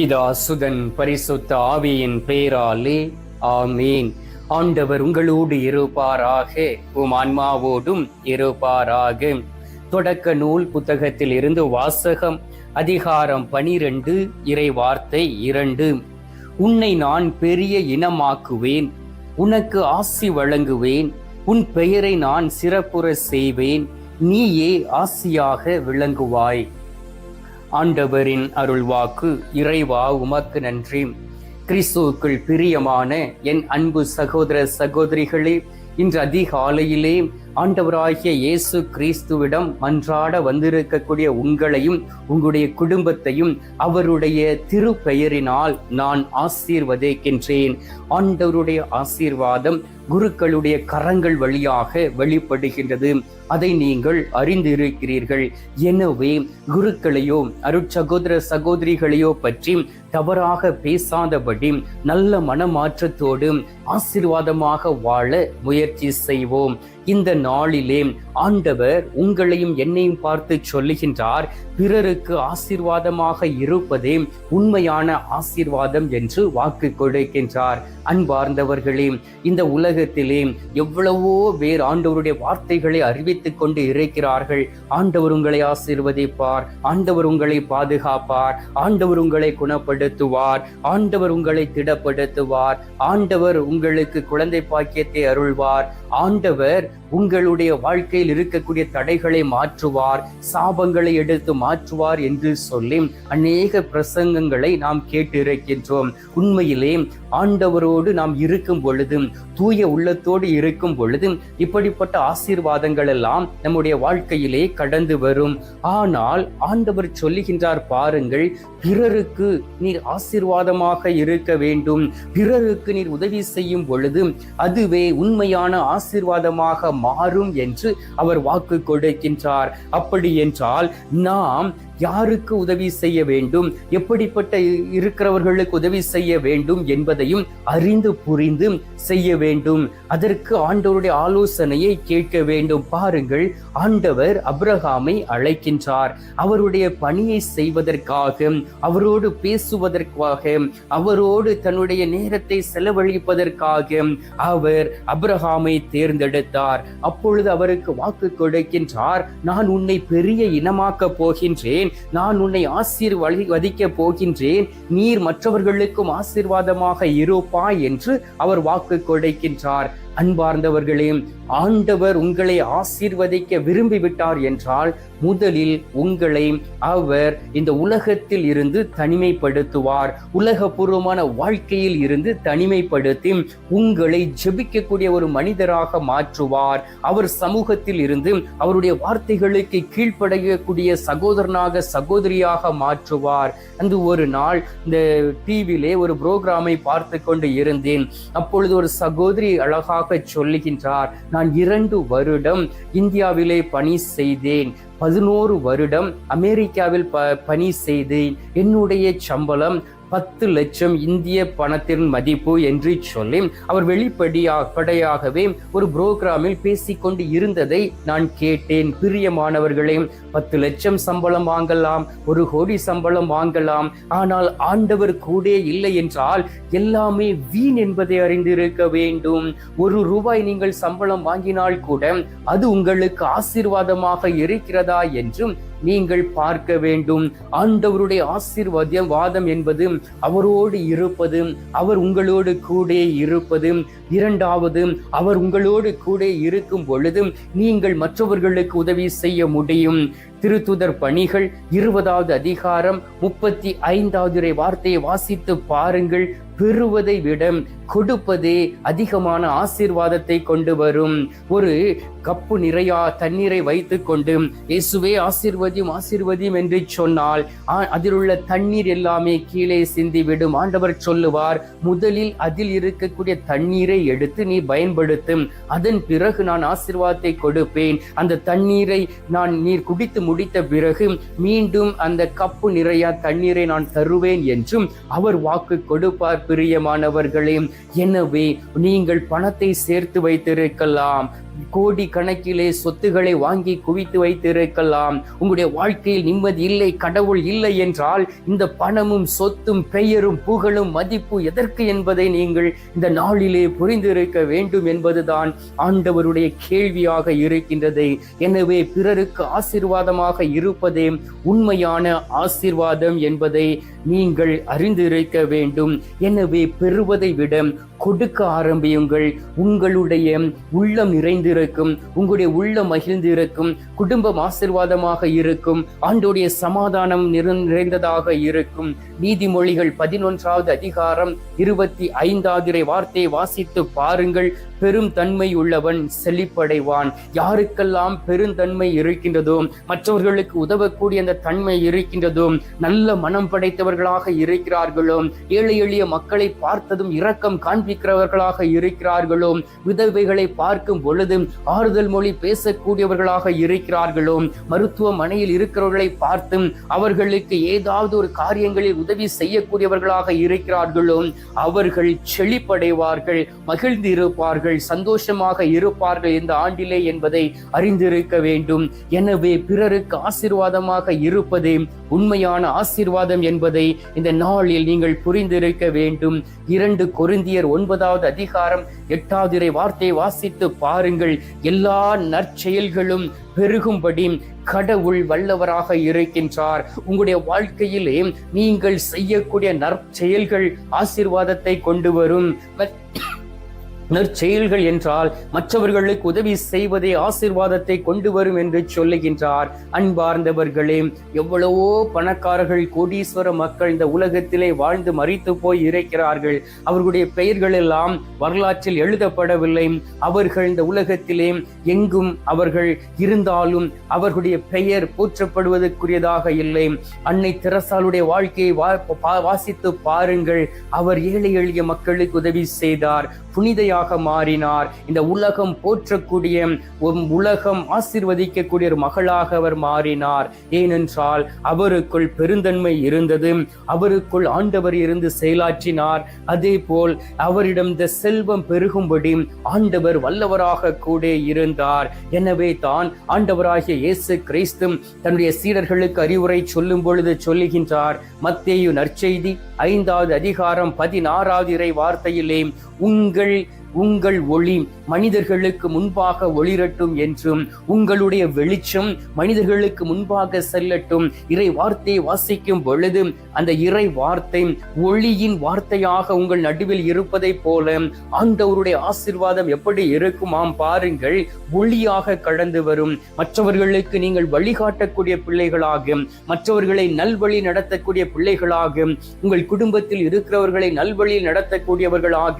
பிதா சுதன் பரிசுத்த ஆவியின் பெயராலே ஆமீன். ஆண்டவர் உங்களோடு இருப்பாராக, உம் ஆன்மாவோடும் இருப்பாராக. தொடக்க நூல் புத்தகத்தில் இருந்து வாசகம். அதிகாரம் 12, இறை வார்த்தை 2. உன்னை நான் பெரிய இனமாக்குவேன், உனக்கு ஆசி வழங்குவேன், உன் பெயரை நான் சிறப்புற செய்வேன், நீயே ஆசியாக விளங்குவாய். ஆண்டவரின் அருள்வாக்கு. இறைவா உமக்கு நன்றி. கிறிஸ்துவுக்குள் பிரியமான என் அன்பு சகோதர சகோதரிகளே, இன்று அதிகாலையிலே ஆண்டவராகிய இயேசு கிறிஸ்துவிடம் மன்றாட வந்திருக்கக்கூடிய உங்களையும் உங்களுடைய குடும்பத்தையும் அவருடைய திருப்பெயரினால் நான் ஆசீர்வதிக்கின்றேன். ஆண்டவருடைய ஆசீர்வாதம் குருக்களுடைய கரங்கள் வழியாக வெளிப்படுகின்றது. அதை நீங்கள் அறிந்திருக்கிறீர்கள். எனவே குருக்களையோ அருட்சகோதர சகோதரிகளையோ பற்றி தவறாக பேசாதபடி நல்ல மனமாற்றத்தோடு ஆசீர்வாதமாக வாழ முயற்சி செய்வோம். இந்த நாளிலே ஆண்டவர் உங்களையும் என்னையும் பார்த்து சொல்லுகின்றார், பிறருக்கு ஆசீர்வாதமாக இருப்பதே உண்மையான ஆசீர்வாதம் என்று வாக்கு கொடுக்கின்றார். அன்பார்ந்தவர்களே, இந்த உலகத்திலே எவ்வளவோ பேர் ஆண்டவருடைய வார்த்தைகளை அறிவித்துக் கொண்டு இருக்கிறார்கள். ஆண்டவர் உங்களை ஆசீர்வதிப்பார், ஆண்டவர் உங்களை பாதுகாப்பார், ஆண்டவர் உங்களை குணப்படுத்துவார், ஆண்டவர் உங்களை திடப்படுத்துவார், ஆண்டவர் உங்களுக்கு குழந்தை பாக்கியத்தை அருள்வார், ஆண்டவர் உங்களுடைய வாழ்க்கையில் இருக்கக்கூடிய தடைகளை மாற்றுவார், சாபங்களை எடுத்து மாற்றுவார் என்று சொல்லி அநேக பிரசங்கங்களை நாம் கேட்டு இருக்கின்றோம். உண்மையிலே ஆண்டவரோடு நாம் இருக்கும் பொழுது, தூய உள்ளத்தோடு இருக்கும் பொழுது இப்படிப்பட்ட ஆசீர்வாதங்கள் எல்லாம் நம்முடைய வாழ்க்கையிலே கடந்து வரும். ஆனால் ஆண்டவர் சொல்லுகின்றார், பாருங்கள், பிறருக்கு நீர் ஆசீர்வாதமாக இருக்க வேண்டும், பிறருக்கு நீர் உதவி செய்யும் பொழுது அதுவே உண்மையான ஆசீர்வாதமாக மாறும் என்று அவர் வாக்கு கொடுக்கின்றார். அப்படி என்றால் நாம் யாருக்கு உதவி செய்ய வேண்டும், எப்படிப்பட்ட இருக்கிறவர்களுக்கு உதவி செய்ய வேண்டும் என்பதையும் அறிந்து புரிந்து செய்ய வேண்டும். அதற்கு ஆண்டவருடைய ஆலோசனையை கேட்க வேண்டும். பாருங்கள், ஆண்டவர் அபிரகாமை அழைக்கின்றார். அவருடைய பணியை செய்வதற்காக, அவரோடு பேசுவதற்காக, அவரோடு தன்னுடைய நேரத்தை செலவழிப்பதற்காக அவர் அபிரகாமை தேர்ந்தெடுத்தார். அப்பொழுது அவருக்கு வாக்கு கொடுக்கின்றார், நான் உன்னை பெரிய இனமாக்க போகின்றேன், நான் உன்னை ஆசீர்வதிக்க போகின்றேன், நீர் மற்றவர்களுக்கும் ஆசீர்வாதமாக இருப்பாய் என்று அவர் வாக்கு கொடுக்கின்றார். அன்பார்ந்தவர்களே, ஆண்டவர் உங்களை ஆசீர்வதிக்க விரும்பிவிட்டார் என்றால் முதலில் உங்களை அவர் இந்த உலகத்தில் இருந்து தனிமைப்படுத்துவார். உலகபூர்வமான வாழ்க்கையில் இருந்து தனிமைப்படுத்தி உங்களை ஜெபிக்கக்கூடிய ஒரு மனிதராக மாற்றுவார். அவர் சமூகத்தில் இருந்து அவருடைய வார்த்தைகளுக்கு கீழ்ப்படையக்கூடிய சகோதரனாக சகோதரியாக மாற்றுவார். அந்த ஒரு நாள் இந்த டிவியிலே ஒரு புரோகிராமை பார்த்து கொண்டு இருந்தேன். அப்பொழுது ஒரு சகோதரி அழகாக சொல்லுகின்றார், நான் 2 வருடம் இந்தியாவிலே பணி செய்தேன், 11 வருடம் அமெரிக்காவில் பணி செய்தேன், என்னுடைய சம்பளம் 10 லட்சம் இந்திய பணத்தின் மதிப்பு என்று சொல்லி அவர் வெளிப்படையாகவே ஒரு புரோகிராமில் பேசிக்கொண்டு இருந்ததை நான் கேட்டேன். பிரியமானவர்களே, 10 லட்சம் சம்பளம் வாங்கலாம், 1 கோடி சம்பளம் வாங்கலாம், ஆனால் ஆண்டவர் கூட இல்லை என்றால் எல்லாமே வீண் என்பதை அறிந்திருக்க வேண்டும். 1 ரூபாய் நீங்கள் சம்பளம் வாங்கினால் கூட அது உங்களுக்கு ஆசீர்வாதமாக இருக்கிறதா என்றும் நீங்கள் பார்க்க வேண்டும். ஆண்டவருடைய ஆசீர்வாதம் என்பது அவரோடு இருப்பது, அவர் உங்களோடு கூட இருப்பது. 2வது, அவர் உங்களோடு கூட இருக்கும் பொழுது நீங்கள் மற்றவர்களுக்கு உதவி செய்ய முடியும். திருத்துதர் பணிகள் 20வது அதிகாரம் 35வது வார்த்தையை வாசித்து பாருங்கள். பெறுவதை விட கொடுப்பதே அதிகமான ஆசீர்வாதத்தை கொண்டு வரும். ஒரு கப்பு நிறையா தண்ணீரை வைத்துக் கொண்டு இயேசுவே ஆசீர்வதியும் ஆசீர்வதியும் என்று சொன்னால் அதில் உள்ள தண்ணீர் எல்லாமே கீழே சிந்திவிடும். ஆண்டவர் சொல்லுவார், முதலில் அதில் இருக்கக்கூடிய தண்ணீரை எடுத்து நீ பயன்படுத்தும், அதன் பிறகு நான் ஆசீர்வாதத்தை கொடுப்பேன். அந்த தண்ணீரை நீர் குடித்து முடித்த பிறகு மீண்டும் அந்த கப்பு நிறையா தண்ணீரை நான் தருவேன் என்றும் அவர் வாக்கு கொடுப்பார். பிரியமானவர்களே, எனவே நீங்கள் பணத்தை சேர்த்து வைத்திருக்கலாம், கோடி கணக்கிலே சொத்துக்களை வாங்கி குவித்து வைத்திருக்கலாம். உங்களுடைய வாழ்க்கையில் நிம்மதி இல்லை, கடவுள் இல்லை என்றால் இந்த பணமும் சொத்தும் பெயரும் புகழும் மதிப்பு எதற்கு என்பதை நீங்கள் இந்த நாளிலே புரிந்திருக்க வேண்டும் என்பதுதான் ஆண்டவருடைய கேள்வியாக இருக்கின்றது. எனவே பிறருக்கு ஆசீர்வாதமாக இருப்பதே உண்மையான ஆசீர்வாதம் என்பதை நீங்கள் அறிந்திருக்க வேண்டும். எனவே பெறுவதை விட கொடுக்க ஆரம்பியுங்கள். உங்களுடைய உள்ளம் நிறைந்திருக்கும், உங்களுடைய உள்ளம் மகிழ்ந்திருக்கும், குடும்பம் ஆசீர்வாதமாக இருக்கும், ஆண்டோடைய சமாதானம் நிறைந்ததாக இருக்கும். நீதிமொழிகள் 11வது அதிகாரம் 25வது வார்த்தையை வாசித்து பாருங்கள். பெரும் தன்மை உள்ளவன் செழிப்படைவான். யாருக்கெல்லாம் பெருந்தன்மை இருக்கின்றதோ, மற்றவர்களுக்கு உதவக்கூடிய அந்த தன்மை இருக்கின்றதோ, நல்ல மனம் படைத்தவர்களாக இருக்கிறார்களோ, ஏழை எளிய மக்களை பார்த்ததும் இரக்கம் காண்பிக்கிறவர்களாக இருக்கிறார்களோ, விதவைகளை பார்க்கும் பொழுது ஆறுதல் மொழி பேசக்கூடியவர்களாக இருக்கிறார்களோ, மருத்துவமனையில் இருக்கிறவர்களை பார்த்தும் அவர்களுக்கு ஏதாவது ஒரு காரியங்களில் உதவி செய்யக்கூடியவர்களாக இருக்கிறார்களோ, அவர்கள் செழிப்படைவார்கள், மகிழ்ந்து இருப்பார்கள், சந்தோஷமாக இருப்பார்கள் இந்த ஆண்டிலே என்பதை அறிந்திருக்க வேண்டும். எனவே பிறருக்கு ஆசீர்வாதமாக இருப்பதே உண்மையான ஆசீர்வாதம் என்பதை இந்த நாளில் நீங்கள் புரிந்திருக்க வேண்டும். 2 கொரிந்தியர் 9வது அதிகாரம் 8வது வார்த்தையை வாசித்து பாருங்கள். எல்லா நற்செயல்களும் பெருகும்படி கடவுள் வல்லவராக இருக்கின்றார். உங்களுடைய வாழ்க்கையிலே நீங்கள் செய்யக்கூடிய நற்செயல்கள் ஆசீர்வாதத்தை கொண்டு வரும். நற்செயல்கள் என்றால் மற்றவர்களுக்கு உதவி செய்வதே ஆசீர்வாதத்தை கொண்டு வரும் என்று சொல்லுகின்றார். அன்பார்ந்தவர்களே, எவ்வளவோ பணக்காரர்கள், கோடீஸ்வர மக்கள் இந்த உலகத்திலே வாழ்ந்து மரித்து போய் இருக்கிறார்கள். அவர்களுடைய பெயர்கள் எல்லாம் வரலாற்றில் எழுதப்படவில்லை. அவர்கள் இந்த உலகத்திலே எங்கும் அவர்கள் இருந்தாலும் அவர்களுடைய பெயர் போற்றப்படுவதற்குரியதாக இல்லை. அன்னை தெரசாளுடைய வாழ்க்கையை வாசித்து பாருங்கள். அவர் ஏழை எளிய மக்களுக்கு உதவி செய்தார், புனிதையாக மாறினார். இந்த உலகம் போற்றக்கூடிய, உலகம் ஆசீர்வதிக்கக்கூடிய ஒரு மகளாக அவர் மாறினார். ஏனென்றால் அவருக்குள் பெருந்தன்மை இருந்தது, அவருக்குள் ஆண்டவர் இருந்து செயலாற்றினார். அதே போல் அவரிடம் இந்த செல்வம் பெருகும்படி ஆண்டவர் வல்லவராக கூட இருந்தார். எனவே தான் ஆண்டவராகிய இயேசு கிறிஸ்து தன்னுடைய சீடர்களுக்கு அறிவுரை சொல்லும் பொழுது சொல்லுகின்றார். மத்தேயு நற்செய்தி 5வது அதிகாரம் 16வது வார்த்தையிலே, உங்கள் ஒளி மனிதர்களுக்கு முன்பாக ஒளிரட்டும் என்றும் உங்களுடைய வெளிச்சம் மனிதர்களுக்கு முன்பாக செல்லட்டும். இறை வார்த்தையை வாசிக்கும் பொழுது அந்த இறை வார்த்தை ஒளியின் வார்த்தையாக உங்கள் நடுவில் இருப்பதை போல ஆண்டவருடைய ஆசீர்வாதம் எப்படி இருக்குமாம் பாருங்கள். ஒளியாக கடந்து வரும். மற்றவர்களுக்கு நீங்கள் வழிகாட்டக்கூடிய பிள்ளைகளாக, மற்றவர்களை நல்வழி நடத்தக்கூடிய பிள்ளைகளாக, உங்கள் குடும்பத்தில் இருக்கிறவர்களை நல்வழியில் நடத்தக்கூடியவர்களாக,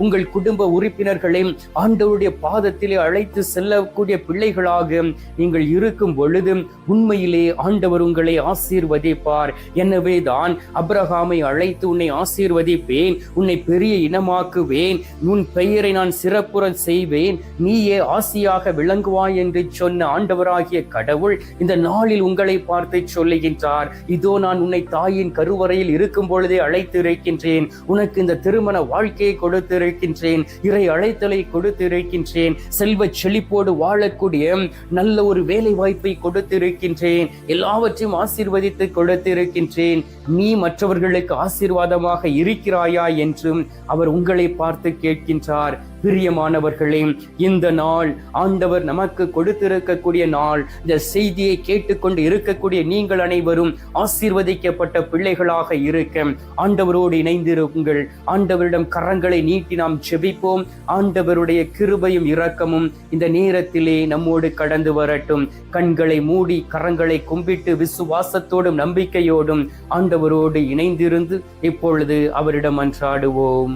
உங்கள் குடும்ப உறுப்பினர்களை ஆண்டவருடைய பாதத்திலே அழைத்து செல்லக்கூடிய பிள்ளைகளாக நீங்கள் இருக்கும் பொழுது உண்மையிலே ஆண்டவர் உங்களை ஆசீர்வதிப்பார். எனவே தான் அப்ரஹாமை அழைத்து உன்னை ஆசீர்வதிப்பேன், உன்னை பெரிய இனமாக்குவேன், உன் பெயரை நான் சிறப்புற செய்வேன், நீயே ஆசியாக விளங்குவாய் என்று சொன்ன ஆண்டவராகிய கடவுள் இந்த நாளில் உங்களை பார்த்து சொல்லுகின்றார். இதோ நான் உன்னை தாயின் கருவறையில் இருக்கும் பொழுதே அழைத்து இருக்கின்றேன், உனக்கு இந்த திருமண வாழ்க்கையை கொடுத்திருக்கின்றேன், இறை அழைத்தலை கொடுத்திருக்கின்றேன், செல்வ செழிப்போடு வாழக்கூடிய நல்ல ஒரு வேலை வாய்ப்பை கொடுத்திருக்கின்றேன், எல்லாவற்றையும் ஆசீர்வதித்து கொடுத்திருக்கின்றேன். நீ மற்றவர்களுக்கு ஆசீர்வாதமாக இருக்கிறாயா என்றும் அவர் உங்களை பார்த்து கேட்கின்றார். பிரியமானவர்களே, இந்த நாள் ஆண்டவர் நமக்கு கொடுத்திருக்கக்கூடிய நாள். இந்த செய்தியை கேட்டுக்கொண்டு இருக்கக்கூடிய நீங்கள் அனைவரும் ஆசீர்வதிக்கப்பட்ட பிள்ளைகளாக இருக்க ஆண்டவரோடு இணைந்திருங்கள். ஆண்டவரிடம் கரங்களை நீட்டி நாம் ஜெபிப்போம். ஆண்டவருடைய கிருபையும் இரக்கமும் இந்த நேரத்திலே நம்மோடு கடந்து வரட்டும். கண்களை மூடி கரங்களை கும்பிட்டு விசுவாசத்தோடும் நம்பிக்கையோடும் ஆண்டவரோடு இணைந்திருந்து இப்பொழுது அவரிடம் மன்றாடுவோம்.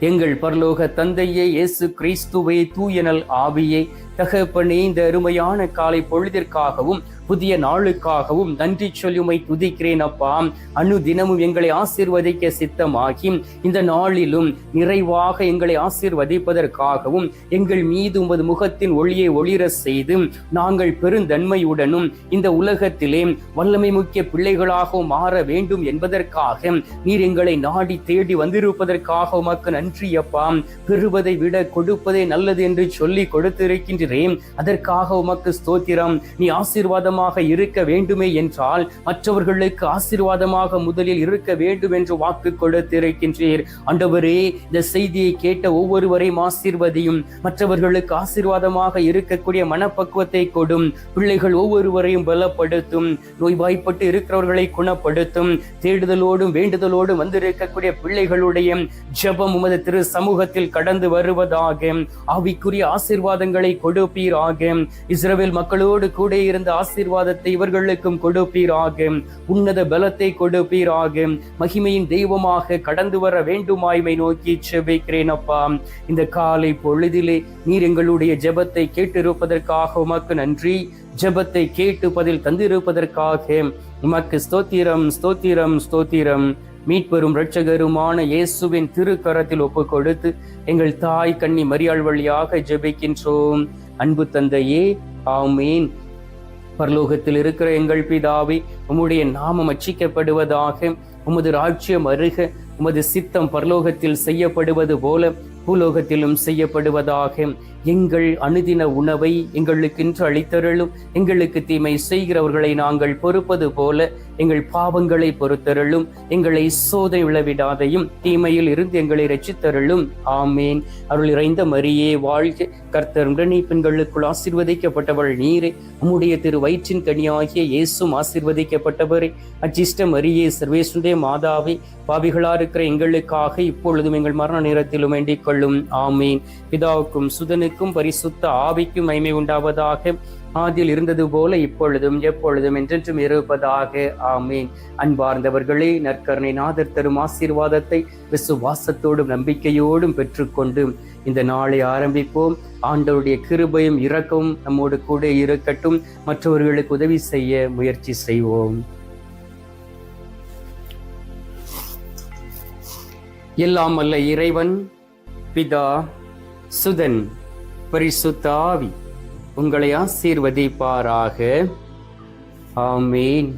எங்கள் பரலோக தந்தையே, இயேசு கிறிஸ்துவே, தூயனல் ஆவியே, தகப்பனே, இந்த அருமையான காலை பொழுதிற்காகவும் புதிய நாளுக்காகவும் நன்றி சொல்லி உம்மை துதிக்கிறேன் அப்பா. தினமும் எங்களை ஆசீர்வதிக்க சித்தமாகி இந்த நாளிலும் நிறைவாக எங்களை ஆசீர்வதிப்பதற்காகவும் எங்கள் மீது உமது முகத்தின் ஒளியை ஒளிர செய்து நாங்கள் பெருந்தன்மையுடனும் இந்த உலகத்திலே வல்லமை முக்கிய பிள்ளைகளாகவும் மாற வேண்டும் என்பதற்காக நீர் எங்களை நாடி தேடி வந்திருப்பதற்காக உமக்கு நன்றி அப்பா. பெறுவதை விட கொடுப்பதே நல்லது என்று சொல்லி கொடுத்திருக்கின்றேன். அதற்காக உமக்கு ஸ்தோத்திரம். நீ ஆசீர்வாதமாக இருக்க வேண்டுமே என்றால் மற்றவர்களுக்கு ஆசீர்வாதமாக முதலில் இருக்க வேண்டும் என்று வாக்கு கொடுத்திருக்கின்றீர். ஆண்டவரே, இந்த செய்தியை கேட்ட ஒவ்வொருவரையும் ஆசீர்வதியும். மற்றவர்களுக்கு ஆசீர்வாதமாக இருக்கக்கூடிய மனப்பக்குவத்தை கொடும். பிள்ளைகள் ஒவ்வொருவரையும் பலப்படுத்தும். நோய்வாய்ப்பட்டு இருக்கிறவர்களை குணப்படுத்தும். தேடுதலோடும் வேண்டுதலோடும் வந்திருக்கக்கூடிய பிள்ளைகளுடைய ஜெபம் உமது திரு சமூகத்தில் கடந்து வருவதாக. ஆவிக்குரிய ஆசீர்வாதங்களை கொடுப்பீராக. இஸ்ரவேல் மக்களோடு கூட இருந்த ஆசீர்வாதத்தை இவர்களுக்கும் கொடுப்பீராக. உன்னத பலத்தை கொடுப்பீராக. மகிமையின் தெய்வமாக கடந்து வர வேண்டுமாய்மை நோக்கி செபிக்கிறேன் அப்பா. இந்த காலை பொழுதிலே நீர் எங்களுடைய ஜெபத்தை கேட்டிருப்பதற்காக உமக்கு நன்றி. ஜெபத்தை கேட்டு பதில் தந்திருப்பதற்காக உமக்கு ஸ்தோத்திரம், ஸ்தோத்திரம், ஸ்தோத்திரம். மீட்பெரும் இரட்சகருமான இயேசுவின் திருக்கரத்தில் ஒப்பு கொடுத்து எங்கள் தாய் கன்னி மரியாள் வழியாக ஜெபிக்கின்றோம். அன்பு தந்தையே, ஆமீன். பரலோகத்தில் இருக்கிற எங்கள் பிதாவே, உம்முடைய நாமம் அர்ச்சிக்கப்படுவதாக. உமது ராஜ்யம் அருக. உமது சித்தம் பரலோகத்தில் செய்யப்படுவது போல பூலோகத்திலும் செய்யப்படுவதாக. எங்கள் அனுதின உணவை எங்களுக்கு இன்று அளித்தருளும். எங்களுக்கு தீமை செய்கிறவர்களை நாங்கள் பொறுப்பது போல எங்கள் பாவங்களை பொறுத்தருளும். எங்களை சோதனை விழவிடாதையும் தீமையில் இருந்து எங்களை ரட்சித்தருளும். ஆமேன். அருள் இறைந்த மரியே வாழ்க. கர்த்தர் உடனே பெண்களுக்குள் ஆசீர்வதிக்கப்பட்டவள் நீரே. உம்முடைய திரு வயிற்றின் கனியாகிய இயேசும் ஆசீர்வதிக்கப்பட்டவரே. அச்சிஷ்ட மரியே, சர்வேசுடைய மாதாவே, பாவிகளா இருக்கிற எங்களுக்காக இப்பொழுதும் எங்கள் மரண நேரத்திலும் வேண்டிக் கொள்ளும். ஆமீன். பிதாவுக்கும் சுதனுக்கும் பரிசுத்த ஆவிக்கும் மகிமை உண்டாவதாக. ஆதியில் இருந்தது போல இப்பொழுதும் எப்பொழுதும் என்றென்றும் இருப்பதாக. ஆமீன். அன்பார்ந்தவர்களே, நற்கருணை நாதர் தரும் ஆசீர்வாதத்தை விசுவாசத்தோடும் நம்பிக்கையோடும் பெற்றுக்கொண்டு இந்த நாளை ஆரம்பிப்போம். ஆண்டவருடைய கிருபையும் இரக்கமும் நம்மோடு கூட இருக்கட்டும். மற்றவர்களுக்கு உதவி செய்ய முயற்சி செய்வோம். எல்லாம் வல்ல இறைவன், பிதா, சுதன், பரிசுத்த ஆவி உங்களை ஆசீர்வதிப்பாராக. ஆமீன்.